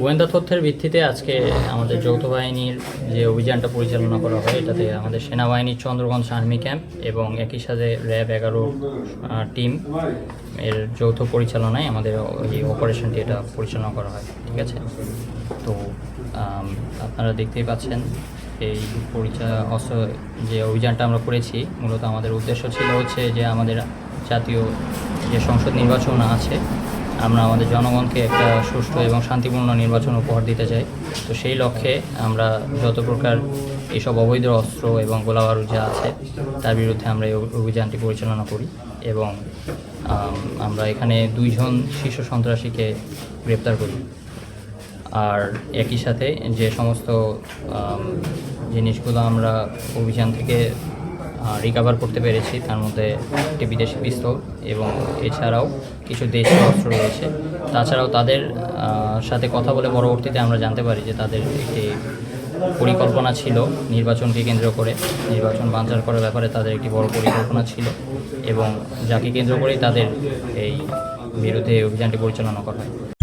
গোয়েন্দা তথ্যের ভিত্তিতে আজকে আমাদের যৌথ বাহিনীর যে অভিযানটা পরিচালনা করা হয়, এটাতে আমাদের সেনাবাহিনীর চন্দ্রগঞ্জ আর্মি ক্যাম্প এবং একই সাথে র্যাব 11 টিম এর যৌথ পরিচালনায় আমাদের এই অপারেশনটি এটা পরিচালনা করা হয়। ঠিক আছে, তো আপনারা দেখতেই পাচ্ছেন এই অস্ত্র যে অভিযানটা আমরা করেছি, মূলত আমাদের উদ্দেশ্য ছিল হচ্ছে যে আমাদের জাতীয় যে সংসদ নির্বাচন আছে, আমরা আমাদের জনগণকে একটা সুষ্ঠু এবং শান্তিপূর্ণ নির্বাচন উপহার দিতে চাই। তো সেই লক্ষ্যে আমরা যত প্রকার এইসব অবৈধ অস্ত্র এবং গোলাবারুদ যা আছে তার বিরুদ্ধে আমরা এই অভিযানটি পরিচালনা করি এবং আমরা এখানে 2 জন শীর্ষ সন্ত্রাসীকে গ্রেপ্তার করি। আর একই সাথে যে সমস্ত জিনিসগুলো আমরা অভিযান থেকে রিকভার করতে পেরেছি, তার মধ্যে একটি বিদেশি পিস্তল এবং এছাড়াও কিছু দেশীয় অস্ত্র রয়েছে। তাছাড়াও তাদের সাথে কথা বলে পরবর্তীতে আমরা জানতে পারি যে তাদের একটি পরিকল্পনা ছিল নির্বাচনকে কেন্দ্র করে, নির্বাচন বানচাল করার ব্যাপারে তাদের একটি বড় পরিকল্পনা ছিল এবং যাকে কেন্দ্র করেই তাদের এই বিরুদ্ধে অভিযানটি পরিচালনা করা হয়।